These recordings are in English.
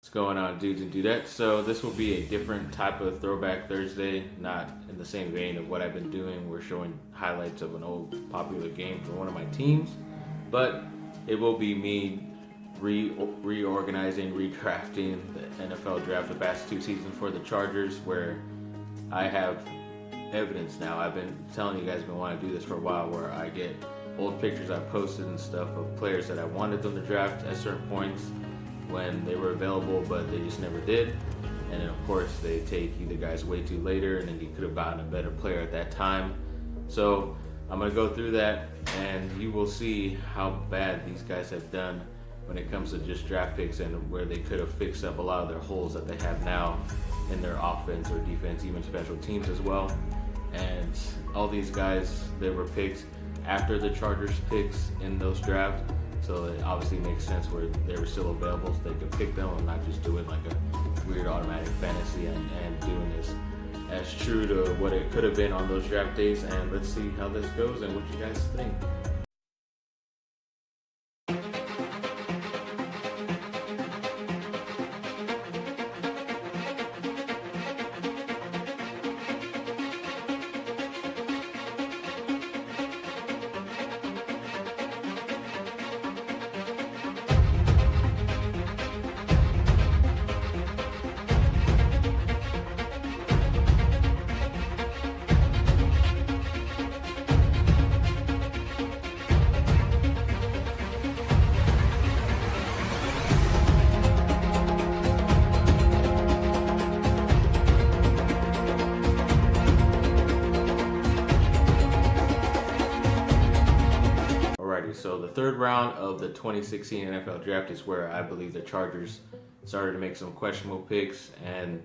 What's going on, dudes and dudettes? So this will be a different type of Throwback Thursday, not in the same vein of what I've been doing. We're showing highlights of an old popular game for one of my teams, but it will be me reorganizing, redrafting the NFL draft the past 2 seasons for the Chargers, where I have evidence now. I've been telling you guys I've been wanting to do this for a while, where I get old pictures I posted and stuff of players that I wanted them to draft at certain points when they were available, but they just never did. And then of course they take either guys way too later, and then you could have gotten a better player at that time. So I'm gonna go through that, and you will see how bad these guys have done when it comes to just draft picks, and where they could have fixed up a lot of their holes that they have now in their offense or defense, even special teams as well. And all these guys, they were picked after the Chargers picks in those drafts. So it obviously makes sense where they were still available, so they could pick them and not just doing like a weird automatic fantasy and doing this as true to what it could have been on those draft days. And let's see how this goes and what you guys think. So the third round of the 2016 NFL draft is where I believe the Chargers started to make some questionable picks, and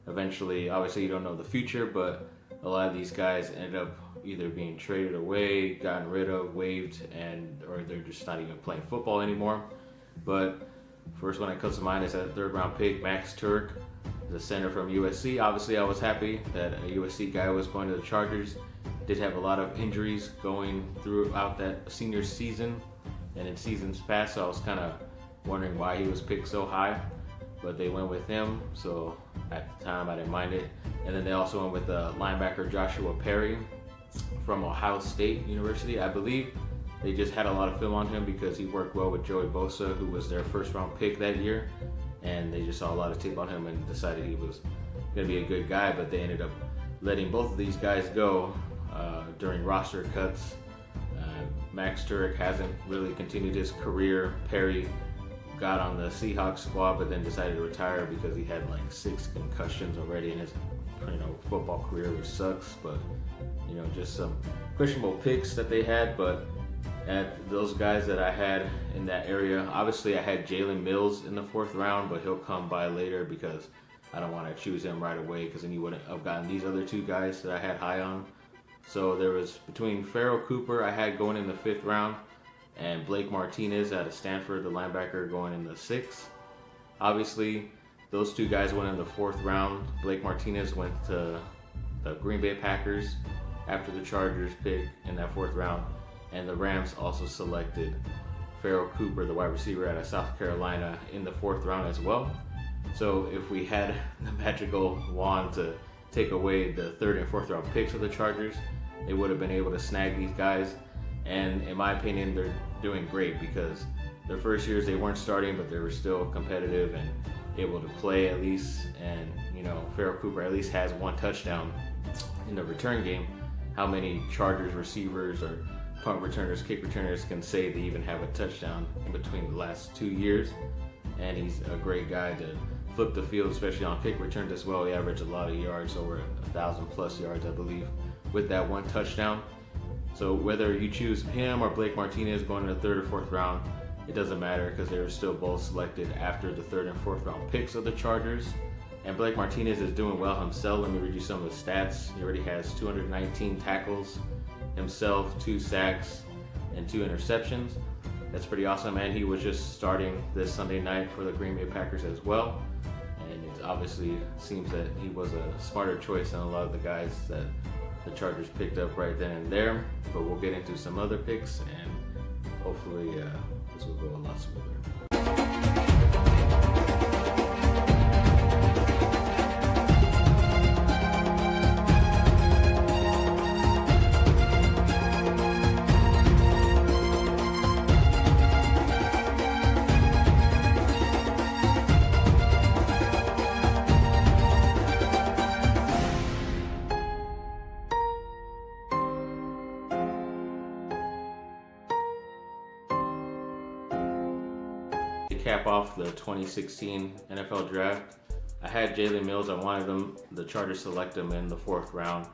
eventually, obviously you don't know the future, but a lot of these guys ended up either being traded away, gotten rid of, waived, or they're just not even playing football anymore. But first one that comes to mind is that third round pick, Max Turk, the center from USC. Obviously I was happy that a USC guy was going to the Chargers. Did have a lot of injuries going throughout that senior season and in seasons past, so I was kind of wondering why he was picked so high, but they went with him, so at the time I didn't mind it. And then they also went with linebacker Joshua Perry from Ohio State University. I believe they just had a lot of film on him because he worked well with Joey Bosa, who was their first round pick that year, and they just saw a lot of tape on him and decided he was going to be a good guy. But they ended up letting both of these guys go during roster cuts. Max Turek hasn't really continued his career. Perry got on the Seahawks squad, but then decided to retire because he had like 6 concussions already in his football career, which sucks. But just some questionable picks that they had. But at those guys that I had in that area, obviously I had Jalen Mills in the 4th round, but he'll come by later because I don't want to choose him right away, because then you wouldn't have gotten these other 2 guys that I had high on. So there was between Pharoh Cooper I had going in the 5th round, and Blake Martinez out of Stanford, the linebacker, going in the 6th. Obviously, those 2 guys went in the 4th round. Blake Martinez went to the Green Bay Packers after the Chargers pick in that 4th round, and the Rams also selected Pharoh Cooper, the wide receiver out of South Carolina, in the 4th round as well. So if we had the magical wand to take away the 3rd and 4th round picks of the Chargers, they would have been able to snag these guys. And in my opinion, they're doing great, because their first years they weren't starting, but they were still competitive and able to play at least. And Pharoh Cooper at least has 1 touchdown in the return game. How many Chargers receivers or punt returners, kick returners can say they even have a touchdown in between the last 2 years? And he's a great guy to flip the field, especially on kick returns as well. He averaged a lot of yards, over 1,000+ yards, I believe, with that 1 touchdown. So whether you choose him or Blake Martinez going in the 3rd or 4th round, it doesn't matter, because they were still both selected after the 3rd and 4th round picks of the Chargers. And Blake Martinez is doing well himself. Let me read you some of the stats. He already has 219 tackles himself, 2 sacks, and 2 interceptions. That's pretty awesome. And he was just starting this Sunday night for the Green Bay Packers as well. And it obviously seems that he was a smarter choice than a lot of the guys that the Chargers picked up right then and there. But we'll get into some other picks, and hopefully this will go a lot smoother. cap off the 2016 NFL draft, I had Jalen Mills. I wanted the Chargers select him in the 4th round,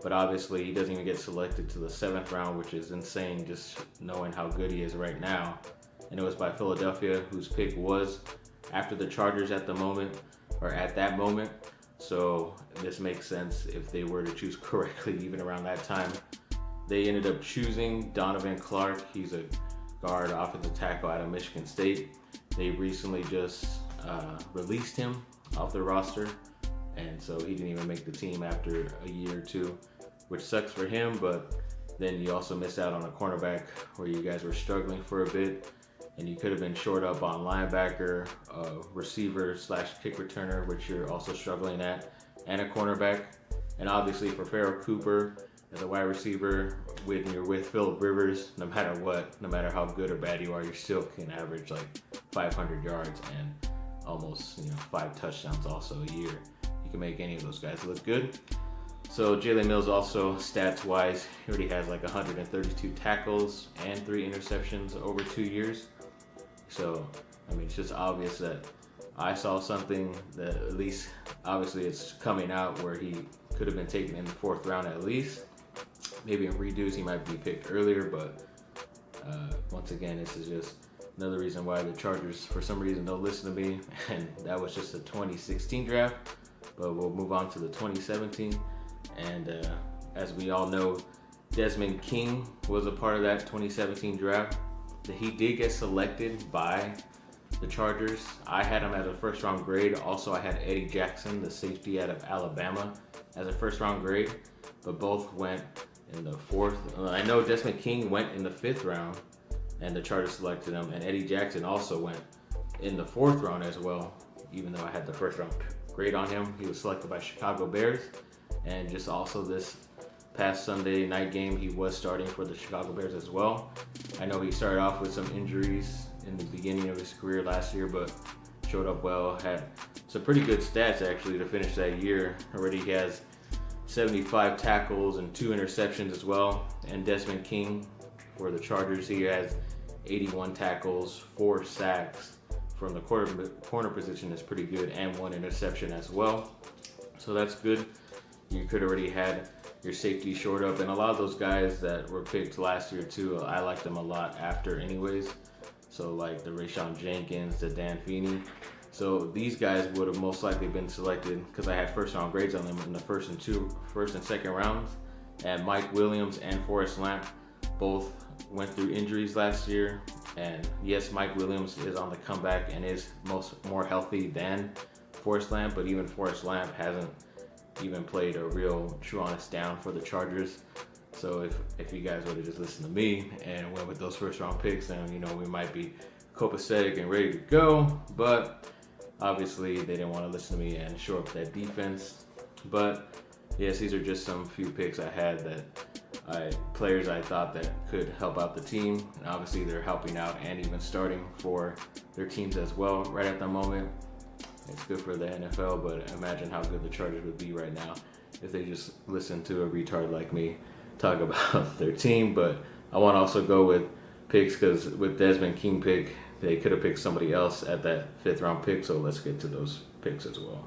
but obviously he doesn't even get selected to the 7th round, which is insane just knowing how good he is right now. And it was by Philadelphia, whose pick was after the Chargers at that moment. So this makes sense if they were to choose correctly even around that time. They ended up choosing Donovan Clark. He's a guard, offensive tackle out of Michigan State. They recently just released him off the roster, and so he didn't even make the team after a year or two, which sucks for him. But then you also missed out on a cornerback where you guys were struggling for a bit, and you could have been short up on linebacker, receiver / kick returner, which you're also struggling at, and a cornerback. And obviously for Pharoh Cooper as a wide receiver, when you're with Phillip Rivers, no matter what, no matter how good or bad you are, you still can average like 500 yards and almost 5 touchdowns also a year. You can make any of those guys look good. So Jalen Mills also, stats wise, he already has like 132 tackles and 3 interceptions over 2 years. So I mean, it's just obvious that I saw something that at least obviously it's coming out where he could have been taken in the 4th round at least. Maybe in redos he might be picked earlier, but once again, this is just another reason why the Chargers for some reason don't listen to me, and that was just the 2016 draft. But we'll move on to the 2017, and as we all know, Desmond King was a part of that 2017 draft. He did get selected by the Chargers. I had him as a 1st round grade. Also, I had Eddie Jackson, the safety out of Alabama, as a 1st round grade, but both went in the 4th. I know Desmond King went in the 5th round, and the Chargers selected him, and Eddie Jackson also went in the 4th round as well, even though I had the 1st round grade on him. He was selected by Chicago Bears, and just also this past Sunday night game, he was starting for the Chicago Bears as well. I know he started off with some injuries in the beginning of his career last year, but showed up well, had some pretty good stats actually to finish that year. Already he has 75 tackles and 2 interceptions as well. And Desmond King for the Chargers, he has 81 tackles, 4 sacks from the corner position is pretty good, and 1 interception as well. So that's good. You could already had your safety short up, and a lot of those guys that were picked last year too, I liked them a lot after anyways. So like the Rayshawn Jenkins, the Dan Feeney. So these guys would have most likely been selected because I had 1st round grades on them in the 1st and 2nd rounds. And Mike Williams and Forrest Lamp both went through injuries last year. And yes, Mike Williams is on the comeback and is more healthy than Forrest Lamp, but even Forrest Lamp hasn't even played a real true honest down for the Chargers. So if you guys would have just listened to me and went with those 1st round picks, then we might be copacetic and ready to go. But obviously they didn't want to listen to me and shore up that defense. But yes, these are just some few picks I had that players I thought that could help out the team. And obviously they're helping out and even starting for their teams as well right at the moment. It's good for the NFL, but imagine how good the Chargers would be right now if they just listened to a retard like me talk about their team. But I want to also go with picks because with Desmond King pick, they could have picked somebody else at that 5th round pick. So let's get to those picks as well.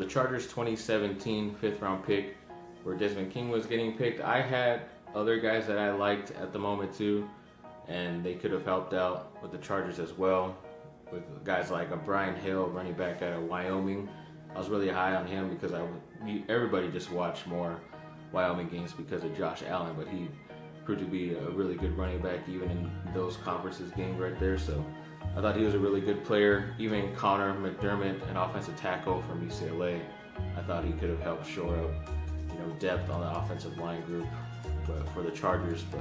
Chargers 2017 5th round pick where Desmond King was getting picked. I had other guys that I liked at the moment too, and they could have helped out with the Chargers as well, with guys like a Brian Hill, running back out of Wyoming. I was really high on him because everybody just watched more Wyoming games because of Josh Allen, but he proved to be a really good running back even in those conferences games right there. So I thought he was a really good player. Even Connor McDermott, an offensive tackle from UCLA, I thought he could have helped shore up, depth on the offensive line group for the Chargers. But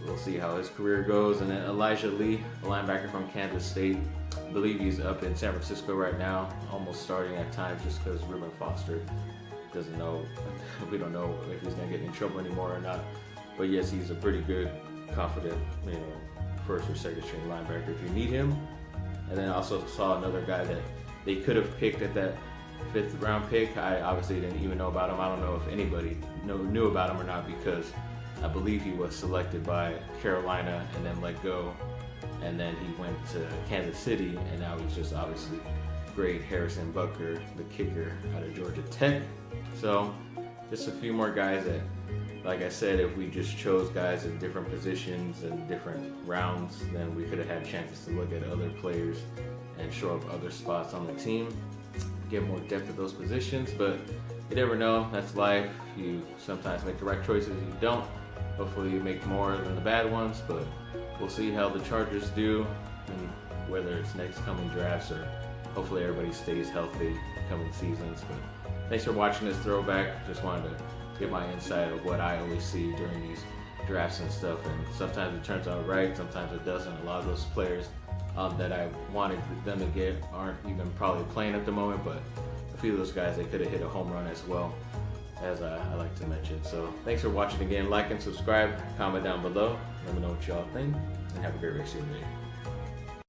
we'll see how his career goes. And then Elijah Lee, a linebacker from Kansas State. I believe he's up in San Francisco right now, almost starting at times just because Reuben Foster doesn't know. We don't know if he's going to get in trouble anymore or not. But yes, he's a pretty good confident, first or second string linebacker if you need him. And then I also saw another guy that they could have picked at that 5th round pick. I obviously didn't even know about him. I don't know if anybody knew about him or not, because I believe he was selected by Carolina and then let go. And then he went to Kansas City, and now he's just obviously great. Harrison Butker, the kicker out of Georgia Tech. So just a few more guys that, like I said, if we just chose guys in different positions and different rounds, then we could have had chances to look at other players and show up other spots on the team, get more depth at those positions. But you never know, that's life. You sometimes make the right choices, you don't. Hopefully you make more than the bad ones, but we'll see how the Chargers do, and whether it's next coming drafts or hopefully everybody stays healthy coming seasons. But thanks for watching this throwback. Just wanted to get my insight of what I always see during these drafts and stuff, and sometimes it turns out right, sometimes it doesn't. A lot of those players that I wanted them to get aren't even probably playing at the moment, but a few of those guys, they could have hit a home run as well, as I like to mention. So thanks for watching again. Like and subscribe, comment down below, let me know what y'all think, and have a great rest of your day.